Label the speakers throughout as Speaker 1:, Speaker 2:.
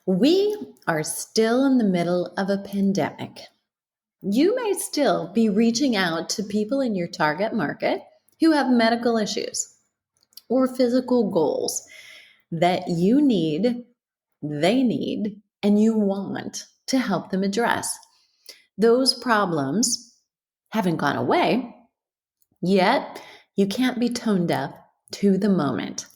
Speaker 1: We are still in the middle of a pandemic. You may still be reaching out to people in your target market who have medical issues or physical goals that you need, they need, and you want to help them address. Those problems haven't gone away, yet you can't be tone deaf to the moment.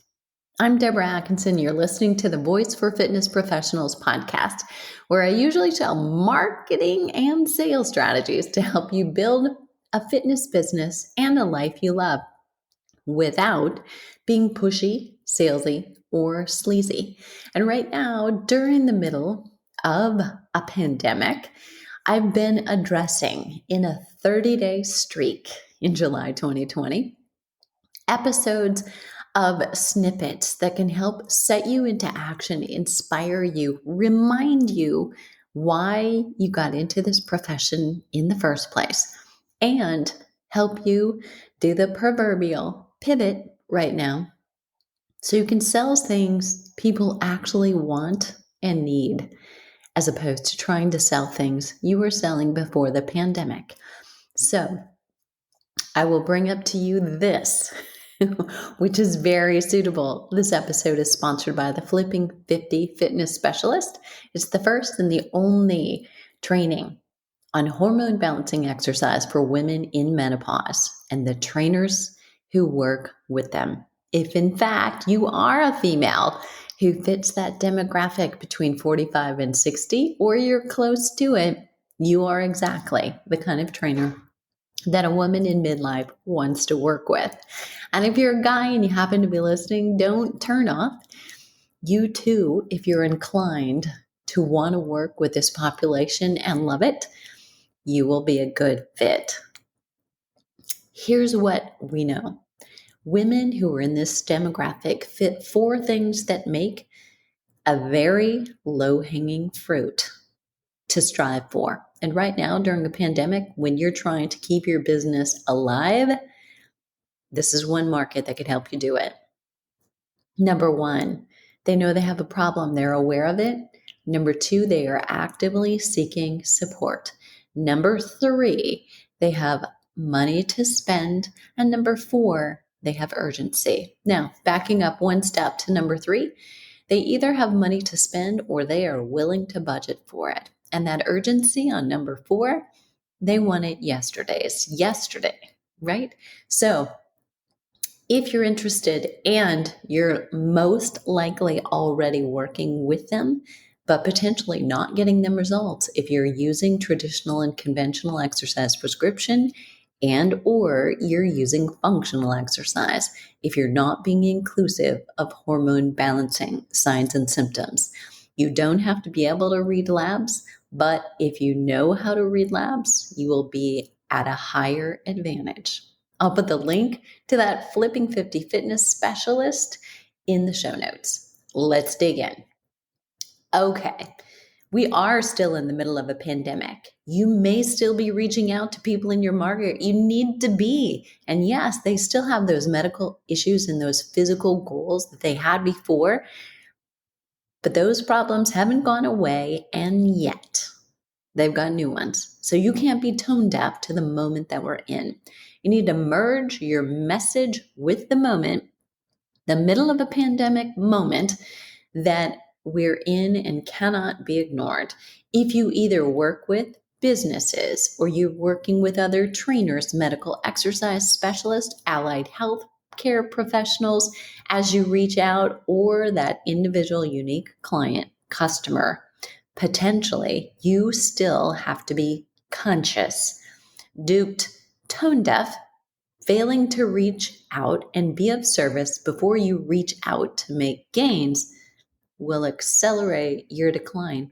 Speaker 1: I'm Deborah Atkinson. You're listening to the Voice for Fitness Professionals podcast, where I usually tell marketing and sales strategies to help you build a fitness business and a life you love without being pushy, salesy, or sleazy. And right now, during the middle of a pandemic, I've been addressing in a 30-day streak in July 2020 episodes of snippets that can help set you into action, inspire you, remind you why you got into this profession in the first place, and help you do the proverbial pivot right now so you can sell things people actually want and need, as opposed to trying to sell things you were selling before the pandemic. So, I will bring up to you this, which is very suitable. This episode is sponsored by the Flipping 50 Fitness Specialist. It's the first and the only training on hormone balancing exercise for women in menopause and the trainers who work with them. If in fact you are a female who fits that demographic between 45 and 60, or you're close to it, you are exactly the kind of trainer that a woman in midlife wants to work with. And if you're a guy and you happen to be listening, don't turn off. You too, if you're inclined to want to work with this population and love it, you will be a good fit. Here's what we know. Women who are in this demographic fit 4 things that make a very low-hanging fruit to strive for. And right now, during a pandemic, when you're trying to keep your business alive, this is one market that could help you do it. Number 1, they know they have a problem. They're aware of it. Number 2, they are actively seeking support. Number 3, they have money to spend. And number 4, they have urgency. Now, backing up one step to number 3, they either have money to spend or they are willing to budget for it. And that urgency on number 4, they want it yesterday, right? So if you're interested and you're most likely already working with them, but potentially not getting them results if you're using traditional and conventional exercise prescription and or you're using functional exercise if you're not being inclusive of hormone balancing signs and symptoms. You don't have to be able to read labs, but if you know how to read labs, you will be at a higher advantage. I'll put the link to that Flipping 50 Fitness Specialist in the show notes. Let's dig in. Okay, we are still in the middle of a pandemic. You may still be reaching out to people in your market. You need to be. And yes, they still have those medical issues and those physical goals that they had before, but those problems haven't gone away, and yet they've got new ones. So you can't be tone deaf to the moment that we're in. You need to merge your message with the moment, the middle of a pandemic moment that we're in and cannot be ignored. If you either work with businesses or you're working with other trainers, medical exercise specialists, allied health care professionals, as you reach out, or that individual unique client, customer, potentially, you still have to be conscious, duped, tone deaf, failing to reach out and be of service before you reach out to make gains will accelerate your decline.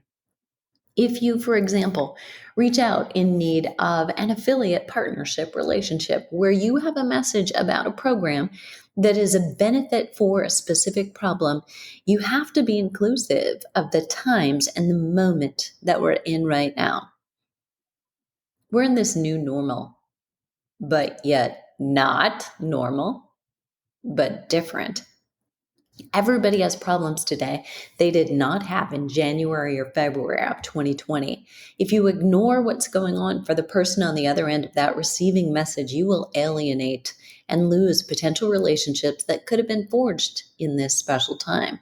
Speaker 1: If you, for example, reach out in need of an affiliate partnership relationship where you have a message about a program that is a benefit for a specific problem, you have to be inclusive of the times and the moment that we're in right now. We're in this new normal, but yet not normal, but different. Everybody has problems today they did not have in January or February of 2020. If you ignore what's going on for the person on the other end of that receiving message, you will alienate and lose potential relationships that could have been forged in this special time.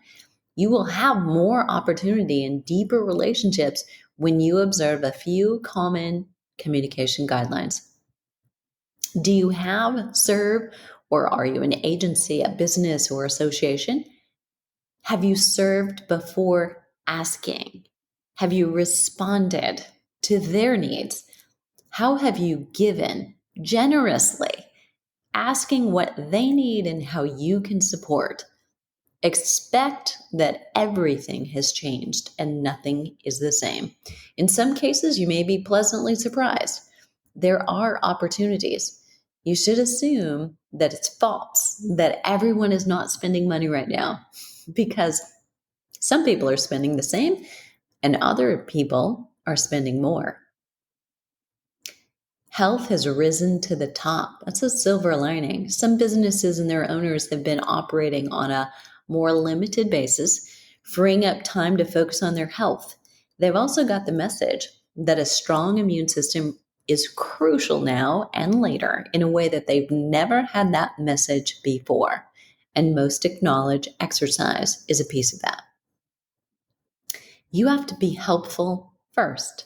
Speaker 1: You will have more opportunity and deeper relationships when you observe a few common communication guidelines. Do you have, serve, or are you an agency, a business, or association? Have you served before asking? Have you responded to their needs? How have you given generously, asking what they need and how you can support? Expect that everything has changed and nothing is the same. In some cases, you may be pleasantly surprised. There are opportunities. You should assume that it's false, that everyone is not spending money right now, because some people are spending the same and other people are spending more. Health has risen to the top. That's a silver lining. Some businesses and their owners have been operating on a more limited basis, freeing up time to focus on their health. They've also got the message that a strong immune system is crucial now and later in a way that they've never had that message before. And most acknowledge exercise is a piece of that. You have to be helpful first.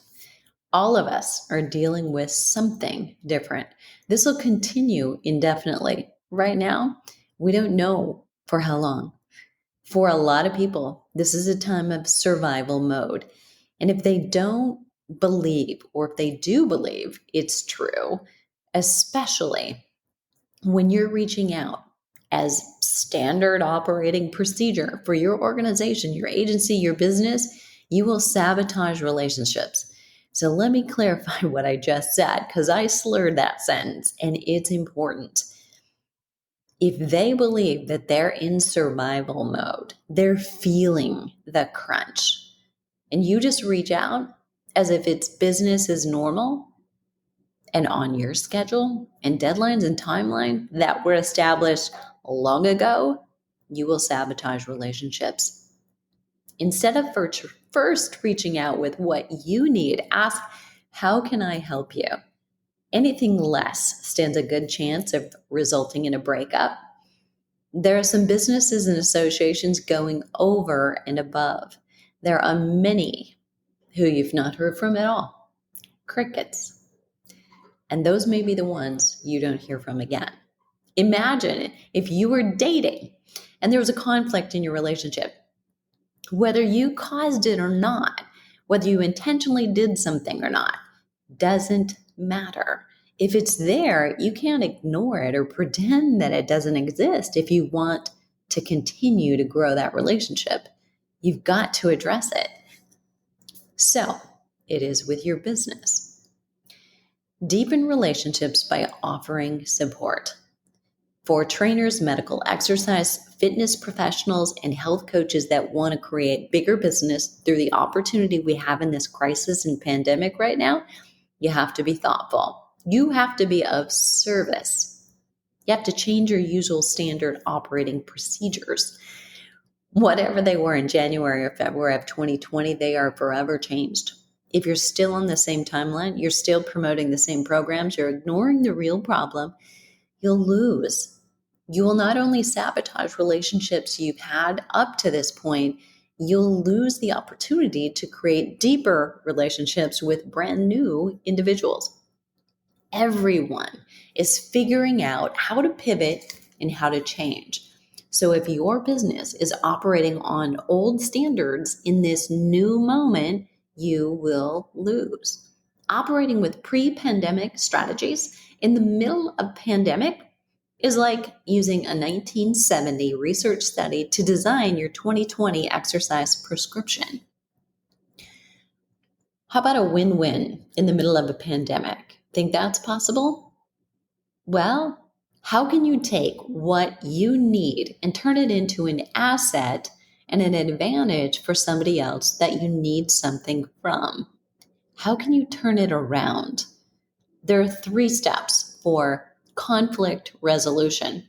Speaker 1: All of us are dealing with something different. This will continue indefinitely. Right now, we don't know for how long. For a lot of people, this is a time of survival mode. And if they don't believe, or if they do believe it's true, especially when you're reaching out as standard operating procedure for your organization, your agency, your business, you will sabotage relationships. So let me clarify what I just said, because I slurred that sentence and it's important. If they believe that they're in survival mode, they're feeling the crunch, and you just reach out as if it's business as normal and on your schedule and deadlines and timeline that were established long ago, you will sabotage relationships. Instead of first reaching out with what you need, ask, how can I help you? Anything less stands a good chance of resulting in a breakup. There are some businesses and associations going over and above. There are many who you've not heard from at all. Crickets. And those may be the ones you don't hear from again. Imagine if you were dating and there was a conflict in your relationship. Whether you caused it or not, whether you intentionally did something or not, doesn't matter. If it's there, you can't ignore it or pretend that it doesn't exist if you want to continue to grow that relationship. You've got to address it. So it is with your business. Deepen relationships by offering support. For trainers, medical exercise, fitness professionals, and health coaches that want to create bigger business through the opportunity we have in this crisis and pandemic right now, you have to be thoughtful. You have to be of service. You have to change your usual standard operating procedures. Whatever they were in January or February of 2020, they are forever changed. If you're still on the same timeline, you're still promoting the same programs, you're ignoring the real problem, you'll lose. You will not only sabotage relationships you've had up to this point, you'll lose the opportunity to create deeper relationships with brand new individuals. Everyone is figuring out how to pivot and how to change. So if your business is operating on old standards in this new moment, you will lose. Operating with pre-pandemic strategies in the middle of pandemic is like using a 1970 research study to design your 2020 exercise prescription. How about a win-win in the middle of a pandemic? Think that's possible? Well, how can you take what you need and turn it into an asset and an advantage for somebody else that you need something from? How can you turn it around? There are 3 steps for conflict resolution.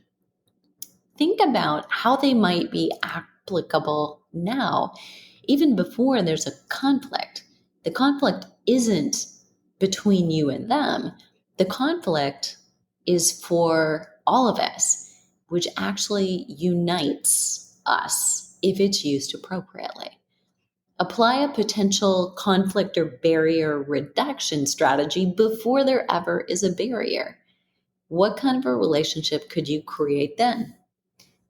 Speaker 1: think about how they might be applicable now, even before there's a conflict. The conflict isn't between you and them. The conflict is for all of us, which actually unites us if it's used appropriately. Apply a potential conflict or barrier reduction strategy before there ever is a barrier. What kind of a relationship could you create then?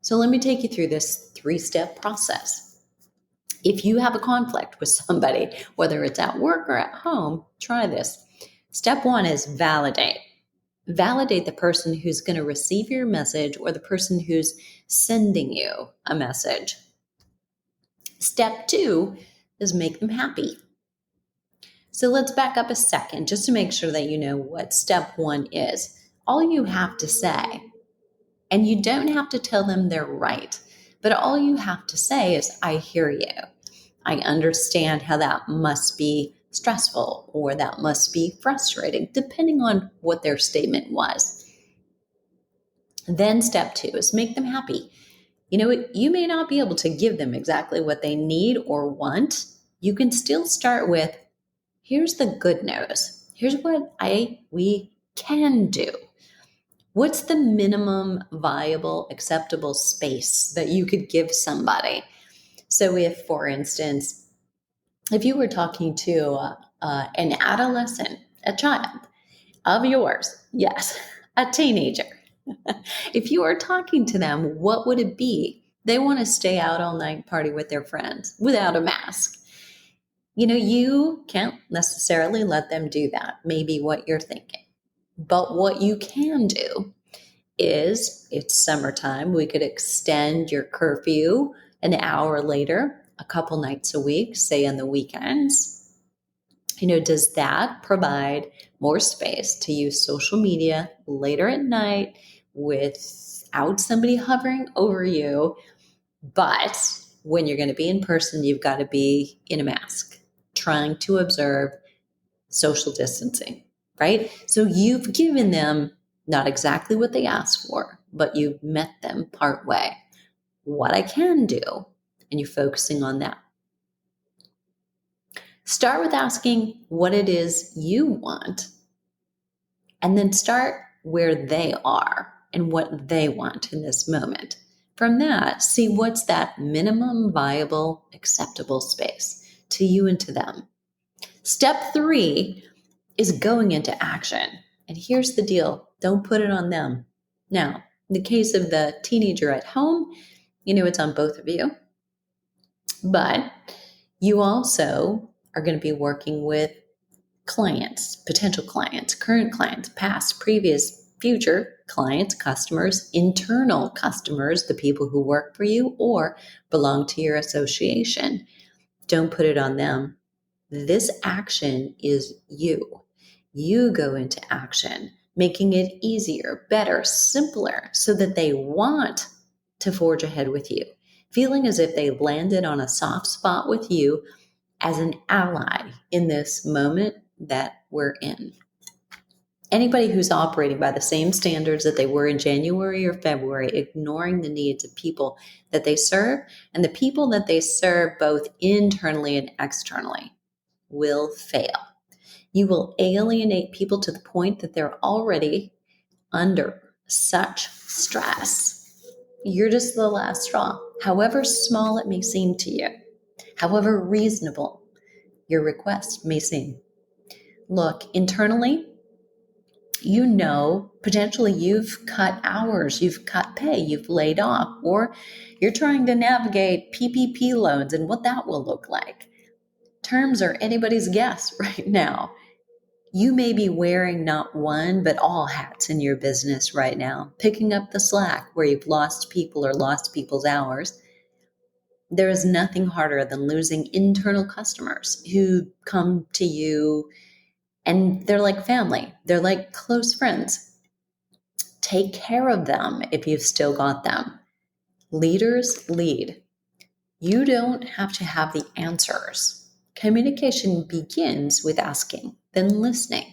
Speaker 1: So let me take you through this 3-step process. If you have a conflict with somebody, whether it's at work or at home, try this. Step 1 is validate. Validate the person who's going to receive your message or the person who's sending you a message. Step 2 is make them happy. So let's back up a second just to make sure that you know what step 1 is. All you have to say, and you don't have to tell them they're right, but all you have to say is, I hear you. I understand how that must be stressful or that must be frustrating, depending on what their statement was. Then step 2 is make them happy. You may not be able to give them exactly what they need or want. You can still start with, here's the good news. Here's what we can do. What's the minimum viable, acceptable space that you could give somebody? So if, for instance, if you were talking to an adolescent, a child of yours, yes, a teenager, if you are talking to them, what would it be? They want to stay out all night, party with their friends without a mask. You can't necessarily let them do that, maybe what you're thinking. But what you can do is, it's summertime, we could extend your curfew an hour later, a couple nights a week, say on the weekends. Does that provide more space to use social media later at night without somebody hovering over you? But when you're going to be in person, you've got to be in a mask, trying to observe social distancing, right? So you've given them not exactly what they asked for, but you've met them part way. What I can do, and you're focusing on that. Start with asking what it is you want, and then start where they are and what they want in this moment. From that, see what's that minimum viable, acceptable space to you and to them. Step 3 is going into action. And here's the deal. Don't put it on them. Now, in the case of the teenager at home, it's on both of you. But you also are going to be working with clients, potential clients, current clients, past, previous, future clients, customers, internal customers, the people who work for you or belong to your association. Don't put it on them. This action is you. You go into action, making it easier, better, simpler, so that they want to forge ahead with you, feeling as if they landed on a soft spot with you as an ally in this moment that we're in. Anybody who's operating by the same standards that they were in January or February, ignoring the needs of people that they serve and the people that they serve both internally and externally, will fail. You will alienate people to the point that they're already under such stress. You're just the last straw, however small it may seem to you, however reasonable your request may seem. Look, internally, potentially you've cut hours, you've cut pay, you've laid off, or you're trying to navigate PPP loans and what that will look like. Terms are anybody's guess right now. You may be wearing not one, but all hats in your business right now, picking up the slack where you've lost people or lost people's hours. There is nothing harder than losing internal customers who come to you and they're like family. They're like close friends. Take care of them if you've still got them. Leaders lead. You don't have to have the answers. Communication begins with asking, then listening.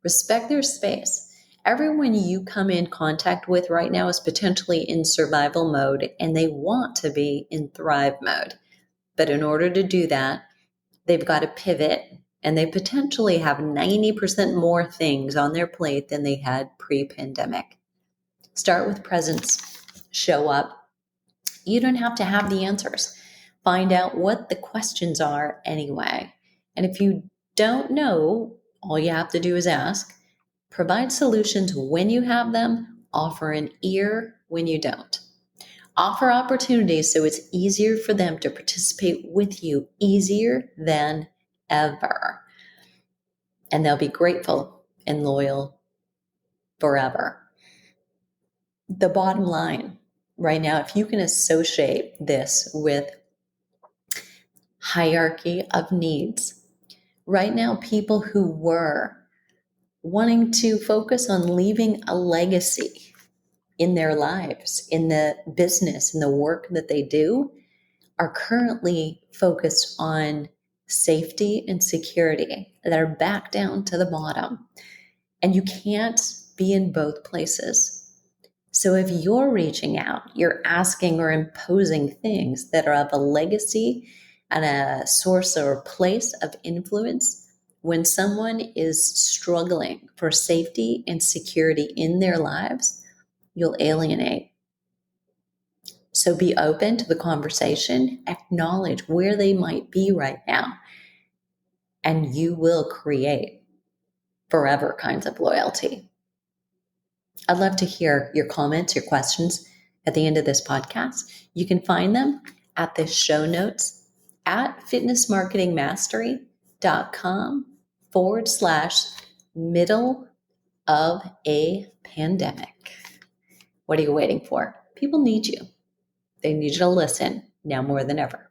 Speaker 1: Respect their space Everyone you come in contact with right now is potentially in survival mode and they want to be in thrive mode. But in order to do that, they've got to pivot and they potentially have 90% more things on their plate than they had pre-pandemic. Start with presence. Show up. You don't have to have the answers. Find out what the questions are anyway. And if you don't know, all you have to do is ask. Provide solutions when you have them. Offer an ear when you don't. Offer opportunities so it's easier for them to participate with you, easier than ever. And they'll be grateful and loyal forever. The bottom line right now, if you can associate this with hierarchy of needs, right now, people who were wanting to focus on leaving a legacy in their lives, in the business, in the work that they do, are currently focused on safety and security that are back down to the bottom. And you can't be in both places. So if you're reaching out, you're asking or imposing things that are of a legacy and a source or a place of influence, when someone is struggling for safety and security in their lives, you'll alienate. So be open to the conversation, acknowledge where they might be right now, and you will create forever kinds of loyalty. I'd love to hear your comments, your questions at the end of this podcast. You can find them at the show notes at fitnessmarketingmastery.com/middle of a pandemic. What are you waiting for? People need you. They need you to listen now more than ever.